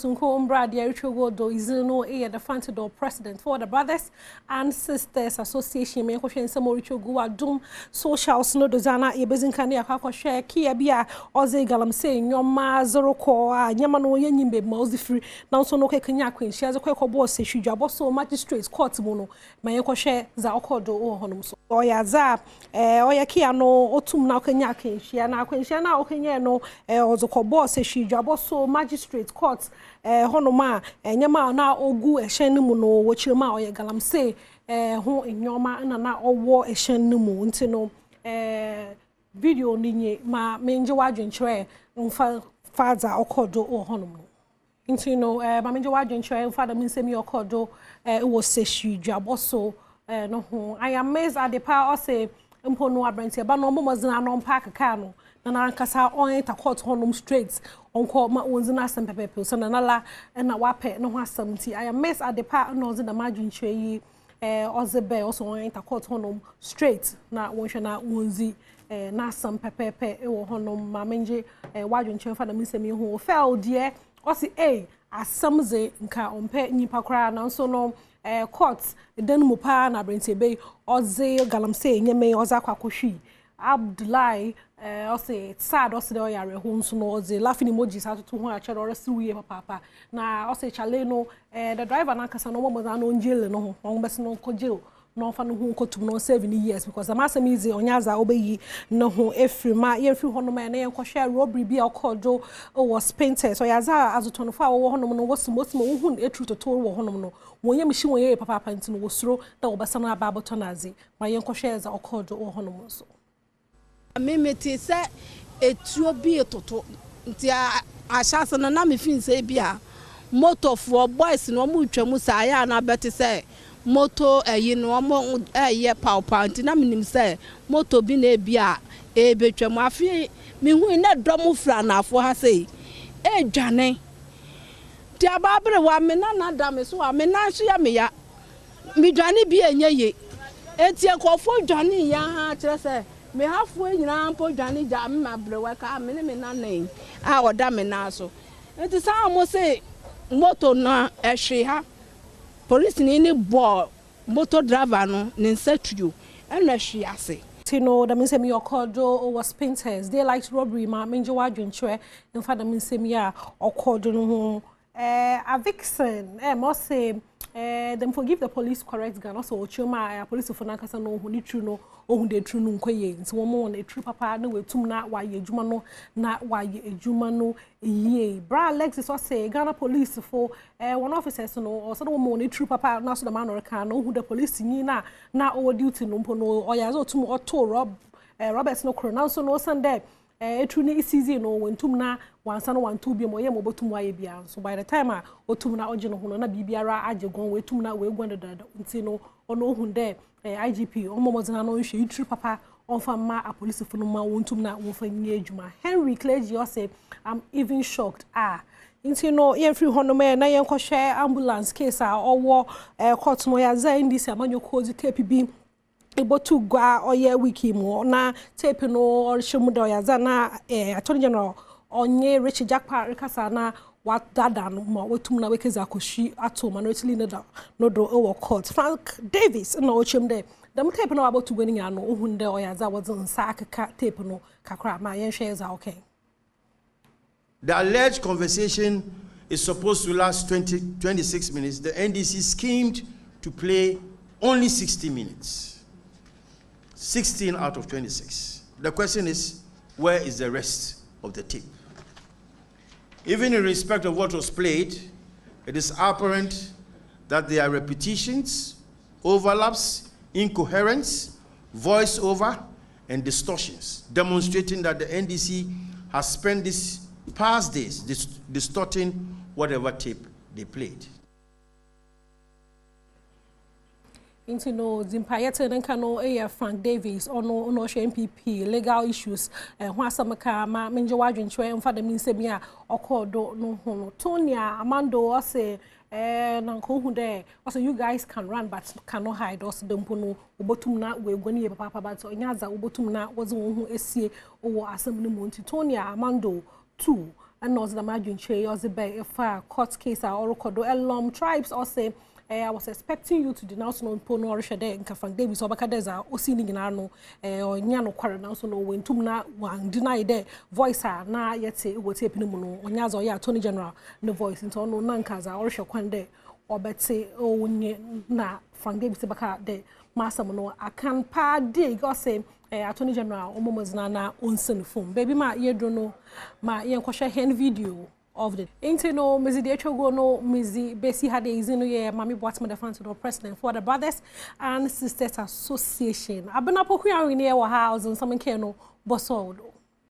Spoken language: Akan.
Tunko Umbra, De3 3retwa Guo is the Premtobre president for the Brothers and Sisters Association. Me kwhwe nsem De3 Guo Adom socials no dozana e bezinkane akwa share kia bia oze galamsey nyoma zero ko nyama no yanyimbe ma ozi free na so no kekanya akwanhia ze kwekọbo sehwidwabo so magistrate court mu no ma yekwhwe za okodo wo honom so oya za oya kia no otum na okanya akwanhia na okanya no ozokobo sehwidwabo so magistrate court honoma nyama na ogu ehyen mu no wochirema oya galamsey ho enyoma na owo ehyen mu nti no video ninye ma menje wadwenkyerɛ mfa faza okodo wo honom nti no ma menje wadwenkyerɛ mfa da minsemi okodo wo sehwidwabo so no ho I am amazed at the power say mpo no abrante ba no momozina no park car no na nkasa on ta court honum straight onko ma wonzina asem pepepe so na la na wape no ho asem ti I am amazed at the power no zina madwenkyerɛ yi ozebe also on ta court honum straight na wonhwe na wonzi na asem pepepe wo honum ma menje wadwenkyerɛ fa da minsemi ho fel die osi asem ze nka ompe nyipa kra na so no court den mu pa na abrante be oze galamsey nyeme oza kwakohwi Abdullahi osi sad osi de oyare ho nso no oze laughing emojis atoto ho akere oresiwie papa na osi chale no the driver na kasa no mo na no njele no ho on bese no ko jail no fa no ho kotum no 7 years because the master easy onyaza obeyi no ho efri ma ye free hono ma na ye share robbery bi akodo was painted so yaza azoto no fa wo hono no wosimo wo hun etru toto wo hono no wonye mhyi wonye papa nti no wosuro da wo besa na ababoto naze ma ye share za akodo wo hono mo so amemeti se etuo bi toto nti ahyase no na me fin se bia motor for boys no mu twam sa ya na beti se moto no mo ye pawpaw nti na minim se moto bi na bia betwam afi mi hu na dom fra na afo ha sei dwane ti ababre wa me na dam so wa me na hye ya me ya mi dwane bi enye ye eti ekofo dwane ya ha kire se me hafo nyina mpo dwane ja me mabre wa ka me na nan a oda me na so eti sa mo se moto na ehwe ha police ni bo motor driver no ni nsetuo ena hwe ase tino da minsemi okodo was painters they liked robbery ma menje wadwenkyerɛ mfa da minsemi a okodo no ho a vixen must say them forgive the police correct gan also ochuma police for na kasa no huni true no ohun de true no nkoye nti wo mo na true papa na wetum na waye adwuma no na waye adwuma no yie bra Alexis so say Ghana police for one officers no also wo mo na true papa na so the man orika no ohun the police ni na o duty no mpo no oyaze otum auto Roberts no corona so no Sunday etru ni season no wentum na wansa no wantu bi mo ye mo botum waye bia so by the time a otum na oje no hono na bibiara ajegon wetum na we gwanda dada nti no ono ohun de IGP omomozina no hwe itru papa onfa ma a police funu ma wontum na wonfa nyi adwuma Henry Clergy say I'm even shocked nti no ye free hono me na ye nkɔhwɛ ambulance case a owo court mo ya za indisi amanyo kozi tape bi ebotu gwa oye wiki mu na tape no orihemu da ya za na attorney general onye Richard Jakpa rekasa na what dada no ma wetum na wekeza akoshi ato manually no do o court Frank Davis no ochem de dem tape no abotu gwa nya no ohun de oya za wozin sa akaka tape no kakra ma yen hwe za okay. The alleged conversation is supposed to last 26 minutes. The NDC schemed to play only 60 minutes. 16 out of 26. The question is, where is the rest of the tape? Even in respect of what was played, it is apparent that there are repetitions, overlaps, incoherence, voice-over, and distortions, demonstrating that the NDC has spent these past days distorting whatever tape they played. Into no Zimpayete Nenkano Frank Davis or no MPP legal issues Wasamaka ma menje wadwenkyerɛ mfa da minsemia okodo no hono Tonia Amando or say nanko hu there also you guys can run but cannot hide also dempo no obotum na we gwani papa but onyaza obotum na was won hu esie owo asem no mu nti Tonia Amando 2 and knows the margin che or the bay a court case or kodo elom tribes or say I was expecting you to denounce no pono or shade in Frank Davis or Bacadeza or singing in Arno or Nyano Quarana so no when Tumna one deny the voice na yet say what taping mono or Nyazo ya Attorney General no voice into no Nankaza or Shakwande or Betsy oh na Frank Davis Baka de Master Mono I can pa dig or say Attorney General Omomos Nana unsen phone baby ma ye don't know ma yen kwasha hen video of the Intino, Mizzy De3 3 Guo no Mizzy Bessie had a zino ye Mammy Boatman the Premtobre President for the Brothers and Sisters Association. I've been up here in our house and some keno bosodo.